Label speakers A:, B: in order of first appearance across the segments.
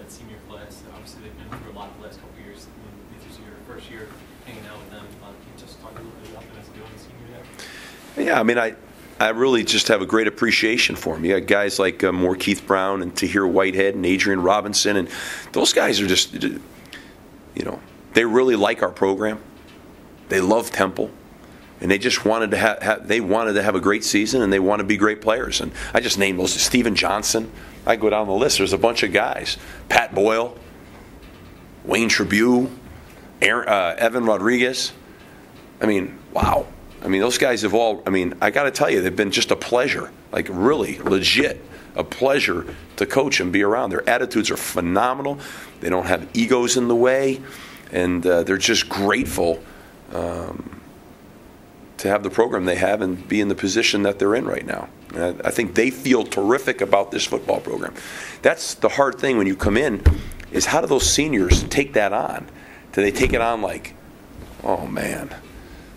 A: that senior class. Obviously, they've been through a lot the last couple of years. This is your first year hanging out with them. Can you just talk a little bit about them as a doing senior there?
B: Yeah, I mean, I really just have a great appreciation for them. You got guys like Keith Brown and Tahir Whitehead and Adrian Robinson, and those guys are just, they really like our program. They love Temple, and they just wanted to have a great season, and they want to be great players. And I just named those. Steven Johnson. I go down the list. There's a bunch of guys. Pat Boyle, Wayne Tribune, Evan Rodriguez. I mean, wow. I mean, those guys have all, I got to tell you, they've been just a pleasure, like really legit, a pleasure to coach and be around. Their attitudes are phenomenal. They don't have egos in the way, and they're just grateful to have the program they have and be in the position that they're in right now. And I think they feel terrific about this football program. That's the hard thing when you come in, is how do those seniors take that on? Do they take it on like, oh man,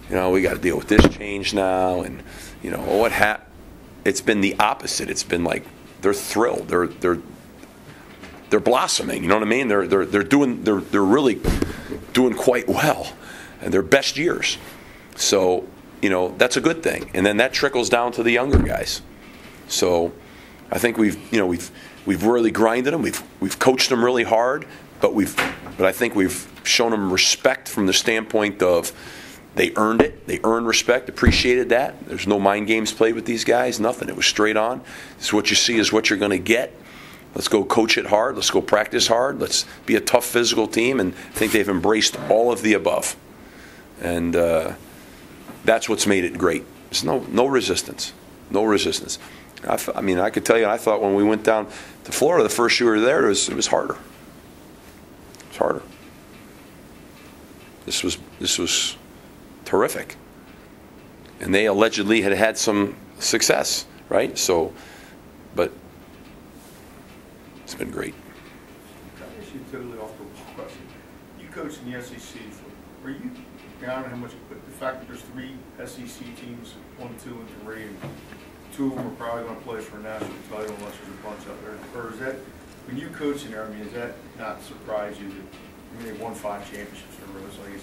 B: we got to deal with this change now, and it's been the opposite. It's been like they're thrilled. They're blossoming. You know what I mean? They're really doing quite well, and their best years. So that's a good thing. And then that trickles down to the younger guys. So I think we've really grinded them. We've coached them really hard, but I think we've shown them respect from the standpoint of they earned it. They earned respect, appreciated that. There's no mind games played with these guys, nothing. It was straight on. This is what you see is what you're going to get. Let's go coach it hard. Let's go practice hard. Let's be a tough physical team. And I think they've embraced all of the above. And that's what's made it great. There's no resistance. No resistance. I could tell you, I thought when we went down to Florida the first year we were there, it was harder. It was harder. This was terrific. And they allegedly had some success, right? So, but it's been great.
C: Can I ask you a totally off the wall question? You coached in the SEC. Were you down how much, but the fact that there's 3 SEC teams, 1, 2, and 3, and 2 of them are probably going to play for a national title unless there's a bunch out there? Or is that, when you coach in there, does that not surprise you that they've won 5 championships in a row? So I guess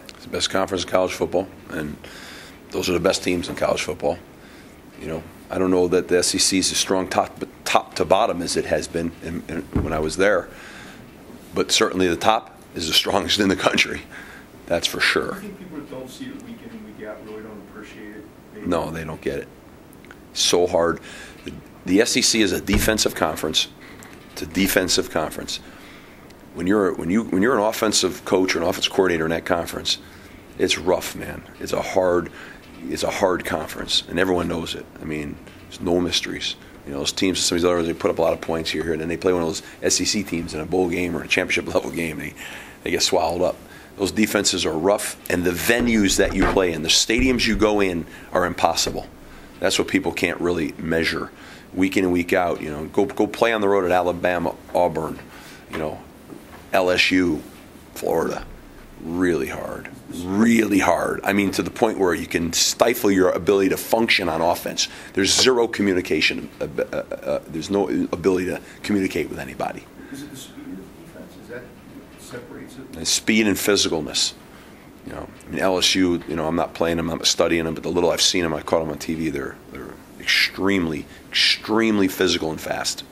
B: it's the best conference in college football, and those are the best teams in college football. I don't know that the SEC is as strong top to bottom as it has been when I was there, but certainly the top is the strongest in the country. That's for sure.
C: I think people that don't see it week in and week out really don't appreciate it. Maybe.
B: No, they don't get it. So hard. The SEC is a defensive conference. It's a defensive conference. When you're an offensive coach or an offensive coordinator in that conference, it's rough, man. It's a hard conference, and everyone knows it. There's no mysteries. Those teams, some of these others, they put up a lot of points here, and then they play one of those SEC teams in a bowl game or a championship level game. They get swallowed up. Those defenses are rough, and the venues that you play in, the stadiums you go in, are impossible. That's what people can't really measure week in and week out. Go play on the road at Alabama, Auburn, LSU, Florida. Really hard. Really hard. To the point where you can stifle your ability to function on offense. There's zero communication. There's no ability to communicate with anybody.
C: Is it the speed of the defense? Is that what separates it?
B: And speed and physicalness. LSU, I'm not playing them, I'm not studying them, but the little I've seen them, I caught them on TV, they're extremely, extremely physical and fast.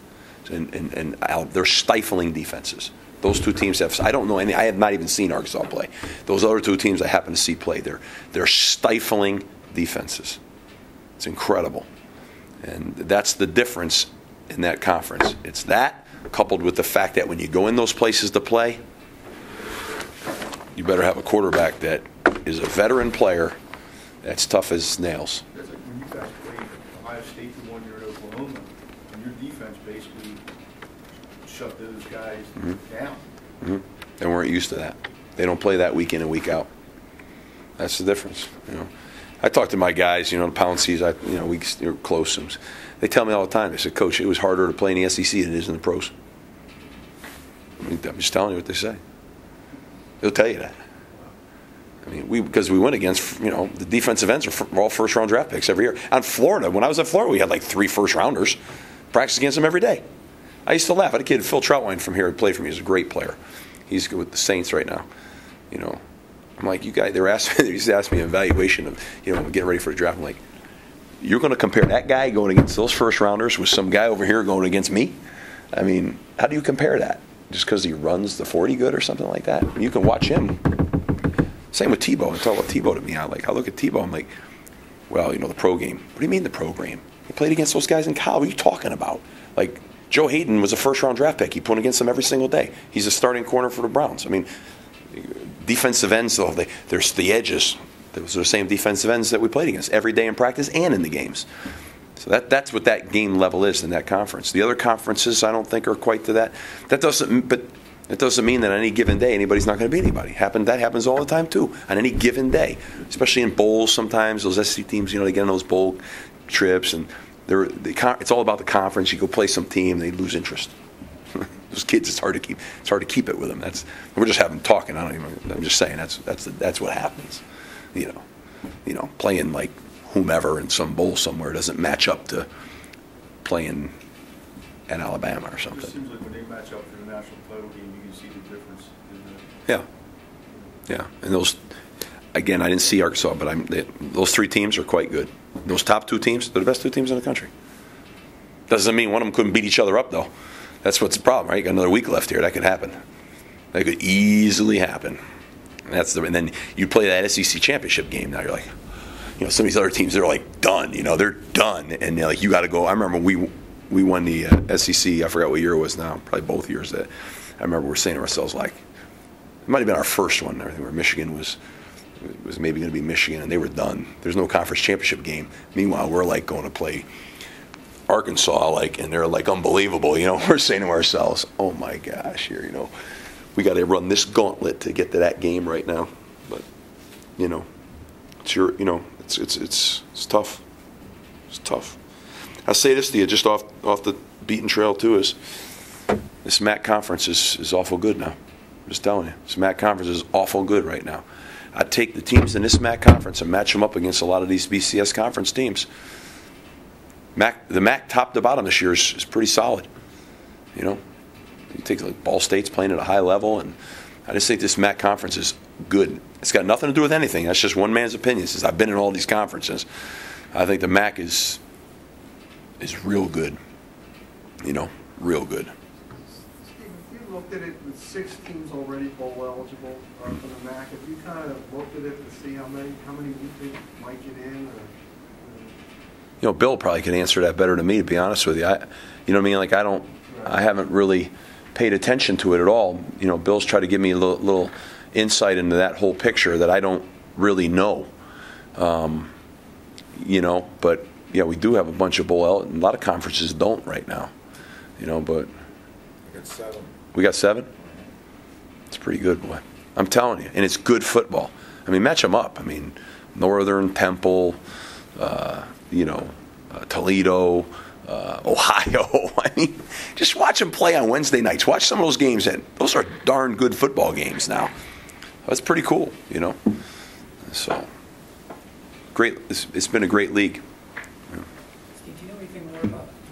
B: And they're stifling defenses. Those 2 teams I don't know any. I have not even seen Arkansas play. Those other 2 teams I happen to see play. They're stifling defenses. It's incredible, and that's the difference in that conference. It's that coupled with the fact that when you go in those places to play, you better have a quarterback that is a veteran player that's tough as nails.
C: That's like when you guys played Ohio State the 1 year at Oklahoma, and your defense basically shut those guys down.
B: Mm-hmm. They weren't used to that. They don't play that week in and week out. That's the difference. I talk to my guys, the Pounceys, we're close. They tell me all the time, they said, Coach, it was harder to play in the SEC than it is in the pros. I'm just telling you what they say. They'll tell you that. Because we went against, the defensive ends are all first-round draft picks every year. On Florida, when I was at Florida, we had like 3 first-rounders. Practice against them every day. I used to laugh. I had a kid, Phil Troutwine from here, who played for me. He's a great player. He's with the Saints right now. You know, I'm like, you guys. They used to ask me an evaluation of, getting ready for the draft. I'm like, you're going to compare that guy going against those first rounders with some guy over here going against me? I mean, how do you compare that? Just because he runs the 40 good or something like that? You can watch him. Same with Tebow. I talk about Tebow to me. I look at Tebow. I'm like, well, the pro game. What do you mean the pro game? He played against those guys in college. What are you talking about? Like, Joe Hayden was a first-round draft pick. He put against them every single day. He's a starting corner for the Browns. I mean, defensive ends, though, there's the edges. Those are the same defensive ends that we played against every day in practice and in the games. So that's what that game level is in that conference. The other conferences, I don't think, are quite to that. But it doesn't mean that on any given day anybody's not going to be anybody. That happens all the time too. On any given day, especially in bowls, sometimes those SEC teams, they get on those bowl trips and it's all about the conference. You go play some team, they lose interest. Those kids, it's hard to keep it with them. We're just having talking. I'm just saying that's what happens. Playing like whomever in some bowl somewhere doesn't match up to playing at Alabama or something.
C: It seems like when they match up for the national title game, you can see the difference.
B: Yeah, and those, again, I didn't see Arkansas, but those three teams are quite good. Those top two teams, they're the best two teams in the country. Doesn't mean one of them couldn't beat each other up, though. That's the problem, right? You got another week left here. That could happen. That could easily happen. And then you play that SEC championship game. Now you're like, some of these other teams, they're like done. They're done, and like you got to go. I remember we won the SEC. I forgot what year it was now. Probably both years. That I remember we're saying to ourselves like, it might have been our first one. I think where Michigan was maybe going to be Michigan, and they were done. There's no conference championship game. Meanwhile, we're like going to play Arkansas, and they're like unbelievable. We're saying to ourselves, oh my gosh, here, we got to run this gauntlet to get to that game right now. But it's tough. It's tough. I'll say this to you, just off the beaten trail too, is this MAC conference is awful good now. I'm just telling you, this MAC conference is awful good right now. I'd take the teams in this MAC conference and match them up against a lot of these BCS conference teams. The MAC top to bottom this year is pretty solid. You take like Ball State's playing at a high level, and I just think this MAC conference is good. It's got nothing to do with anything. That's just one man's opinion. Since I've been in all these conferences, I think the MAC is real good. Real good.
D: Steve, if you looked at it with 6 teams already bowl eligible for the MAC, have you kind of looked at it to see how many you think might get in?
B: Bill probably could answer that better than me, to be honest with you. I haven't really paid attention to it at all. Bill's tried to give me a little insight into that whole picture that I don't really know. But yeah, we do have a bunch of bowl. A lot of conferences don't right now. But
C: We got 7.
B: We got 7. It's pretty good, boy. I'm telling you, and it's good football. Match them up. Northern, Temple, Toledo, Ohio. Just watch them play on Wednesday nights. Watch some of those games. Those are darn good football games now. That's pretty cool, So, great. It's been a great league.
E: Steve, do you know anything more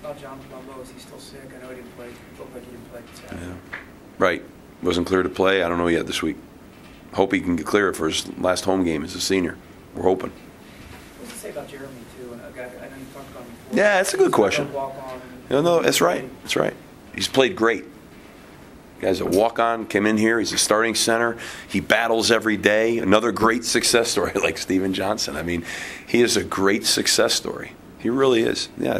E: about John Palumbo? Is he still sick? I know he didn't play. Looked like he didn't play Saturday.
B: Yeah. Right. Wasn't clear to play. I don't know yet this week. Hope he can get clear for his last home game as a senior. We're hoping.
E: What does it say about Jeremy, too? And a guy, I know you talked about him before.
B: Yeah, that's a good question.
E: Walk-on.
B: No, that's right. That's right. He's played great. Guy's a walk-on, came in here. He's a starting center. He battles every day. Another great success story like Steven Johnson. He is a great success story. He really is. Yeah.